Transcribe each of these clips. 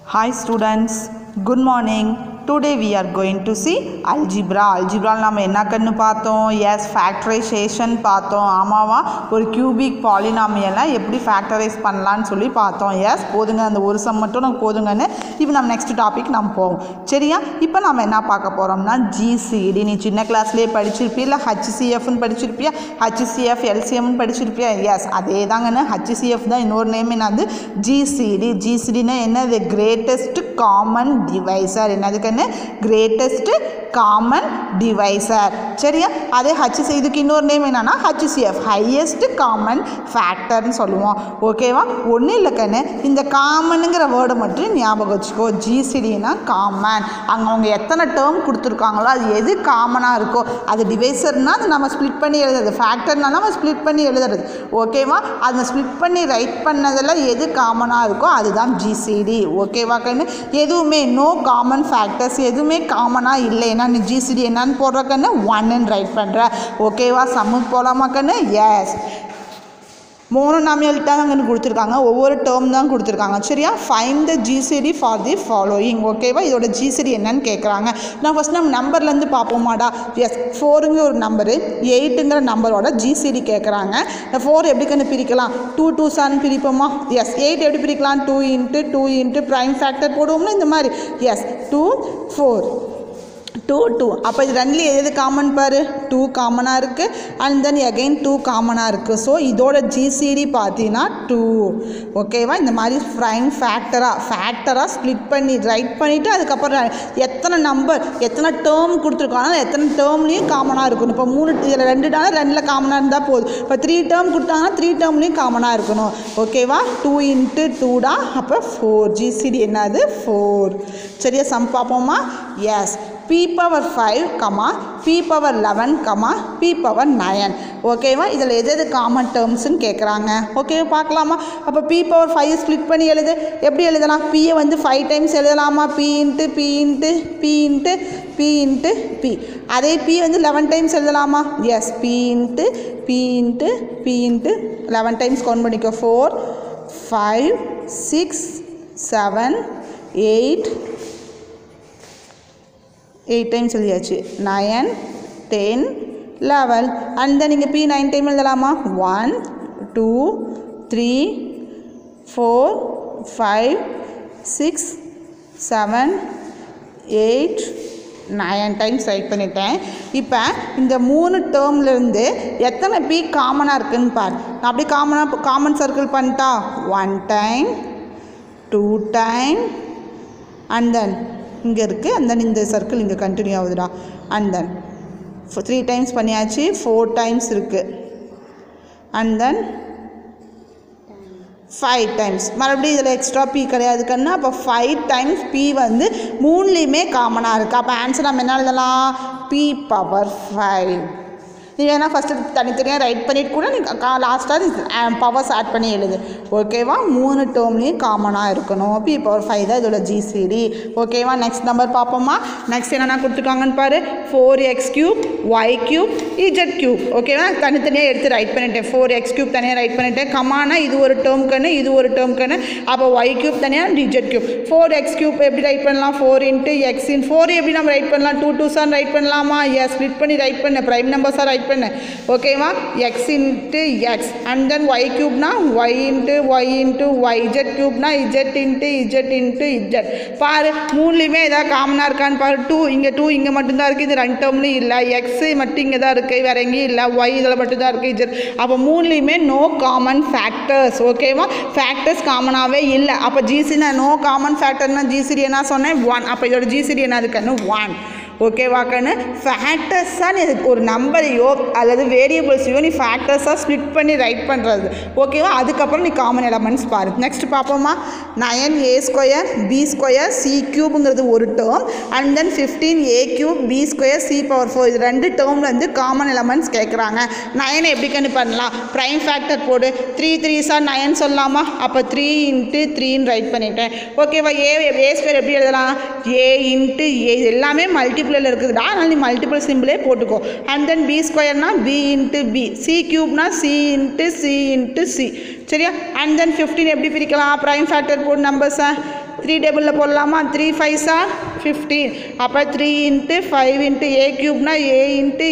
Hi students, good morning. Today we are going to see algebra. Algebra நாம என்ன கண்ணு பார்த்தோம்? Yes, factorization பார்த்தோம். ஆமாவா? ஒரு cubic polynomial எப்படி factorize பண்ணலாம்னு சொல்லி பார்த்தோம். Yes, போதுங்க அந்த ஒரு சம் மட்டும் நமக்கு போதுங்கன்னு. இப்போ நம்ம next topic நம்ம போவோம். சரியா? இப்போ நாம என்ன பார்க்க போறோம்னா GCD. நீ சின்ன கிளாஸ்லயே படிச்சிருப்பீல HCF ன்னு படிச்சிருப்பியா? HCF LCM ன்னு படிச்சிருப்பியா? Yes, அதேதாங்கன்னு HCF தான் இன்னொரு நேம் என்னது? GCD. GCD னா என்னது? Greatest common divisor. என்னதுக்கு greatest common divisor. சரியா? அதே HCF இதுக்கு இன்னொரு நேம் என்னன்னா HCF highest common factor ன்னு சொல்லுவோம். ஓகேவா? ஒண்ணு இல்ல கண்ணு இந்த காமன்ங்கற வேர்ட் மட்டும் ஞாபகம் வச்சுக்கோ. GCD னா காமன். அவங்க எத்தனை டேர்ம் கொடுத்திருக்காங்களோ அது எது காமனா இருக்கோ அது டிவைசர்னா அது நம்ம ஸ்ப்ளிட் பண்ணி எழுதுறது. ஃபேக்டர்னா நம்ம ஸ்ப்ளிட் பண்ணி எழுதுறது. ஓகேவா? அத ஸ்ப்ளிட் பண்ணி ரைட் பண்ணதெல்லாம் எது காமனா இருக்கோ அதுதான் GCD. ஓகேவா கண்ணு? எதுவுமே நோ காமன் ஃபேக்டர்ஸ் எதுவுமே காமனா இல்லைன்னா நீ GCD என்னன்னு போடுற கண்ணு 1 ன்னு ரைட் பண்ற. ஓகேவா? சம்முக்கு போலாமா கண்ணு? எஸ். மோனோனாமியல் தான் அங்கே கொடுத்துருக்காங்க. ஒவ்வொரு டேர்ம் தான் கொடுத்துருக்காங்க. சரியா? Find the GCD for the following. ஓகேவா? இதோட GCD என்னன்னு கேட்குறாங்க. நான் ஃபஸ்ட் நம்ம நம்பர்லேருந்து பார்ப்போமாடா. எஸ், 4ங்கிற ஒரு நம்பரு 8ங்கிற நம்பரோட GCD கேட்குறாங்க. 4 எப்படி கண்ணு பிரிக்கலாம்? 2 2s பிரிப்போமா? எஸ். 8 எப்படி பிரிக்கலாம்? 2 × 2 × ப்ரைம் ஃபேக்டர் போடுவோம்னா இந்த மாதிரி. எஸ், 2 4 2 2. அப்போ இது ரெண்டுலேயும் எது காமன் பாரு? 2 காமனாக இருக்குது அண்ட் தென் அகெயின் 2 காமனாக இருக்குது. ஸோ இதோட GCD பார்த்தீங்கன்னா 2. ஓகேவா? இந்த மாதிரி ப்ரைம் ஃபேக்டராக ஸ்ப்ளிட் பண்ணி ரைட் பண்ணிவிட்டு அதுக்கப்புறம் எத்தனை நம்பர் எத்தனை டேர்ம் கொடுத்துருக்காங்க எத்தனை டேர்ம்லேயும் காமனாக இருக்கணும். இப்போ 3 இதில் 2டான 2ல் காமனாக இருந்தால் போதும். இப்போ 3 டேர்ம் கொடுத்தாங்கன்னா 3 டேர்ம்லேயும் காமனாக இருக்கணும். ஓகேவா? 2 × 2 டா. அப்போ 4. GCD என்னது? 4. சரியா? சம் பார்ப்போமா? எஸ். P⁴ P⁴11, P⁴9. ஓகேவா? இதில் எது காமன் டேர்ம்ஸ்ன்னு கேட்குறாங்க. ஓகே, பார்க்கலாமா? அப்போ P⁴ ஸ்ப்ளிட் பண்ணி எழுது. எப்படி எழுதலாம்? P-யை வந்து 5 டைம்ஸ் எழுதலாமா? P × P × P × P × P. அதே P வந்து 11 டைம்ஸ் எழுதலாமா? Yes. P × P × P × 11 times count பண்ணிக்கோ. 4 5 6 7 8 டைம்ஸ் எழுதியாச்சு. 9 10 11 அண்ட் தென் நீங்கள் P 9 டைம் எழுதலாமா? 1 2 3 4 5 6 7 8 9 டைம்ஸ் ரைட் பண்ணிட்டேன். இப்போ இந்த 3 டேர்ம்லேருந்து எத்தனை P காமனாக இருக்குதுன்னு பாரு. நான் அப்படி காமன் சர்க்கிள் பண்ணிட்டா 1 டைம் 2 டைம் அண்ட் தென் இங்கே இருக்குது அண்ட் தென் இந்த சர்க்கிள் இங்கே கண்டினியூ ஆகுதுடா. அண்ட் தென் 3 டைம்ஸ் பண்ணியாச்சு. 4 டைம்ஸ் இருக்குது அண்ட் தென் 5 டைம்ஸ். மறுபடியும் இதில் எக்ஸ்ட்ரா P கிடையாது கண்ணா. அப்போ 5 டைம்ஸ் P வந்து 3லேயுமே காமனாக இருக்குது. அப்போ ஆன்சர் நம்ம என்ன எழுதலாம்? P⁴. நீ வேணால் ஃபஸ்ட்டு தனித்தனியாக ரைட் பண்ணிவிட்டு கூட நீ லாஸ்ட்டாக பவர்ஸ் ஆட் பண்ணி எழுது. ஓகேவா? 3 டேர்ம்லேயும் காமனாக இருக்கணும். P⁴ தான் இதோட GCD. ஓகேவா? நெக்ஸ்ட் நம்பர் பார்ப்போமா? நெக்ஸ்ட் என்னென்ன கொடுத்துருக்காங்கன்னு பாரு. 4x³ y³ z³. ஓகேவா? தனித்தனியாக எடுத்து ரைட் பண்ணிட்டேன். 4x³ தனியாக ரைட் பண்ணிட்டேன். கமானா இது ஒரு டேர்ம்க்குன்னு இது ஒரு டேர்ம்க்குன்னு. அப்போ y³ தனியாக z³. 4x³ எப்படி ரைட் பண்ணலாம்? 4 × x. 4 எப்படி நம்ம ரைட் பண்ணலாம்? 2 2s ரைட் பண்ணலாமா? எஸ். ஸ்ப்ளிட் பண்ணி ரைட் பண்ண ப்ரைம் நம்பர்ஸாக ரைட் பண்ண. ஓகேவா? x × x and then y³ னா y × y × y. z³ னா z × z × z. பாரு, 3லேயுமே ஏதாவது காமனாக இருக்கான்னு பாரு. 2 இங்கே 2 இங்கே மட்டும்தான் இருக்குது. இது 2 டேர்ம்லேயும் இல்லை. x மட்டும் இங்கே தான் இருக்குது, வேறு எங்கேயும் இல்லை. y இதில் மட்டும்தான் இருக்குது. z. அப்போ 3லேயுமே நோ காமன் ஃபேக்டர்ஸ். ஓகேவா? ஃபேக்டர்ஸ் காமனாகவே இல்லை. அப்போ GCD நோ காமன் ஃபேக்டர்னா GCD என்ன சொன்னேன்? 1. அப்போ இதோட GCD என்ன இருக்குன்னு 1. ஓகேவா கண்ணு? ஃபேக்டர்ஸாக நீ ஒரு நம்பரையோ அல்லது வேரியபிள்ஸையோ நீ ஃபேக்டர்ஸாக ஸ்ப்ளிட் பண்ணி ரைட் பண்ணுறது. ஓகேவா? அதுக்கப்புறம் நீ காமன் எலமெண்ட்ஸ் பாரு. நெக்ஸ்ட் பார்ப்போமா? 9a² b² c³ ஒரு term and then 15a³ b² c⁴. இது 2 டேர்ம்லேருந்து காமன் எலமெண்ட்ஸ் கேட்குறாங்க. 9 எப்படி கண்ணு பண்ணலாம்? ப்ரைம் ஃபேக்டர் போடு. 3 3s 9 சொல்லலாமா? அப்போ 3 × 3ன்னு ரைட் பண்ணிட்டேன். ஓகேவா? a² எப்படி எழுதலாம்? a × a. எல்லாமே மல்டிபிள் இருக்குதுடா. அதனால நீ மல்டிபிள் சிம்பிளே போட்டுக்கோ. அண்ட் தென் b² னா b × b. c³ னா c × c × c. சரியா? அண்ட் தென் 15 எப்படி பிரிக்கலாம்? ப்ரைம் ஃபேக்டர் போடு நம்பர்ஸை. 3 டேபிளில் போடலாமா 3 5s are 15 அப்போ 3 into 5 into a cube a into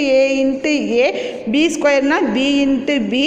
a b square b into b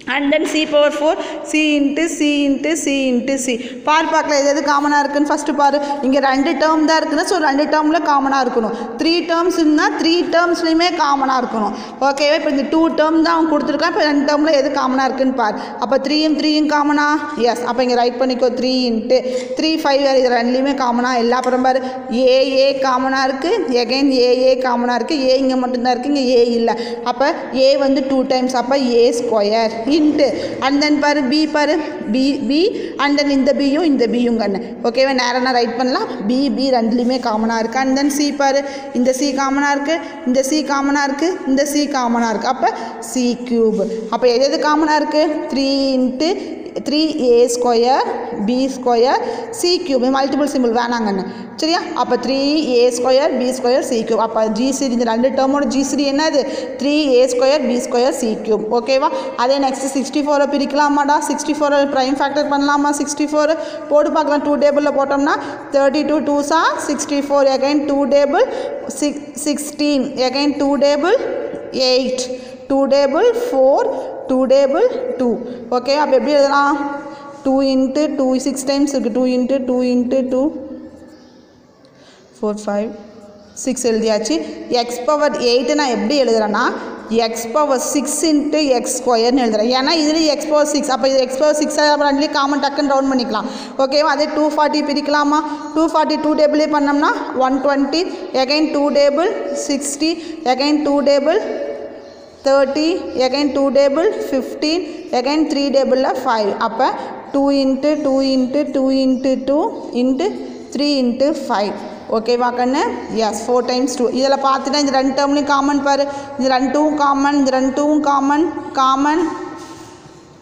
and then c power 4 c into c into c into c பார் பார்க்கல எது காமனாக இருக்குன்னு ஃபஸ்ட்டு பாரு இங்கே 2 டேர்ம் தான் இருக்குன்னு ஸோ 2 டேர்மில் காமனாக இருக்கணும் 3 டேர்ம்ஸ் இருந்தால் 3 டேர்ம்ஸ்லையுமே காமனாக இருக்கணும் ஓகேவா இப்போ இந்த 2 டேர்ம் தான் அவன் கொடுத்துருக்கான் இப்போ 2 டேர்மில் எது காமனாக இருக்குன்னு பார் அப்போ 3யும் காமனா எஸ் அப்போ இங்கே ரைட் பண்ணிக்கோ 3 into 3 5 வேறு இது ரெண்டுலேயுமே காமனாக எல்லா அப்புறம் பாரு ஏ காமனாக இருக்குது எகைன் ஏ காமனாக இருக்குது ஏ இங்கே மட்டும்தான் இருக்குது இங்கே ஏ இல்லை அப்போ ஏ வந்து 2 டைம்ஸ் அப்போ ஏ ஸ்கொயர் into and then பாரு b and then இந்த bயும் இந்த bயும் கண்ணு ஓகேவா நேரா ரைட் பண்ணலாம் b ரெண்டுலயுமே காமனா இருக்கு and then c பாரு இந்த c காமனா இருக்கு இந்த c காமனா இருக்கு இந்த c காமனா இருக்கு அப்ப c cube அப்ப எது காமனா இருக்கு 3 into 3a square b square c cube multiple simple வேணாங்கன்னு சரியா அப்போ 3a square b square c cube அப்போ gcd இந்த ரெண்டு டேர்மோட gcd என்னது 3a square b square c cube ஓகேவா அதே நெக்ஸ்ட் 64 பிரிக்கலாமாடா 64 ப்ரைம் ஃபேக்டர் பண்ணலாமா 64 போட்டு பார்க்கலாம் 2 டேபிளில் போட்டோம்னா 32 2s are 64 again 2 table 16 again 2 table 8 2 table 4 2 table 2 okay அப்போ எப்படி எழுதலாம் 2 into 2 6 டைம்ஸ் இருக்குது 2 into 2 into 2 4 5 6 எழுதியாச்சு எக்ஸ் பவர் 8 நான் எப்படி எழுதுறேன்னா எக்ஸ் பவர் 6 into எக்ஸ் ஸ்கொயர்னு எழுதுறேன் ஏன்னா இதுலேயும் எக்ஸ் பவர் 6 அப்போ இது எக்ஸ் பவர் 6 ரெண்டுலேயும் காமன் டக்குன்னு ரவுண்ட் பண்ணிக்கலாம் ஓகேவா அதே 240 பிரிக்கலாமா 240 2 டேபிளே பண்ணோம்னா 120 again 2 table 60 again 2 table 30 again 2 table 15 again 3 டேபிளில் 5 அப்போ 2 into 2 into 2 into 2 into 3 into 5 ஓகேவா கண்ணு எஸ் 4 times 2 இதில் பார்த்துட்டா இந்த 2 டேர்ம்லையும் காமன் பாரு இந்த 2ம் காமன் இந்த 2ம்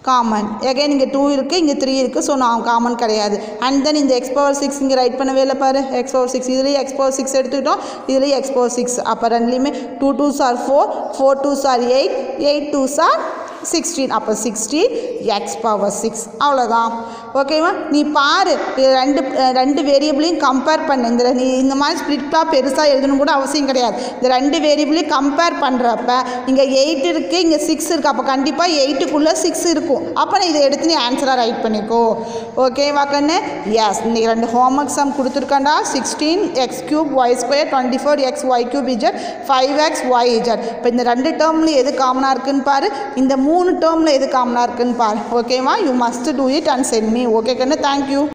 காமன் எகைன் இங்கே 2 இருக்குது இங்கே 3 இருக்குது ஸோ நான் காமன் கிடையாது அண்ட் தென் இந்த எக்ஸ் பவர் 6 இங்கே ரைட் பண்ணவே இல்லை பாரு எக்ஸ் பவர் 6 இதுலேயும் எக்ஸ் பவர் 6 எடுத்துக்கிட்டோம் இதுலேயும் எக்ஸ் பவர் 6 அப்போ ரெண்டுலேயுமே 2 2s are 4 4 2s are 8 8 2s are 16 அப்போ 16 எக்ஸ் பவர் 6 அவ்வளோதான் ஓகேவா நீ பாரு ரெண்டு வேரியபிளையும் கம்பேர் பண்ணு நீ இந்த மாதிரி ஸ்ப்ளிட்டாக பெருசாக எழுதணும் கூட அவசியம் கிடையாது இந்த 2 வேரியபிளையும் கம்பேர் பண்ணுறப்ப இங்கே 8 இருக்குது இங்கே 6 இருக்குது அப்போ கண்டிப்பாக 8க்குள்ளே 6 இருக்கும் அப்போ நீ இதை எடுத்து நீ ஆன்சராக ரைட் பண்ணிக்கோ ஓகேவா கண்ணு எஸ் இன்றைக்கி 2 ஹோம்ஒர்க் சம் கொடுத்துருக்கேன்டா 16 X cube Y square 24 X Y cube Z 5x y Z இப்போ இந்த 2 டேர்மில் எது காமனாக இருக்குன்னு பாரு இந்த 3 டேர்மில் எது காமனாக இருக்குன்னு பாரு ஓகேவா you must do it and send me okay கண்ணு தேங்க்யூ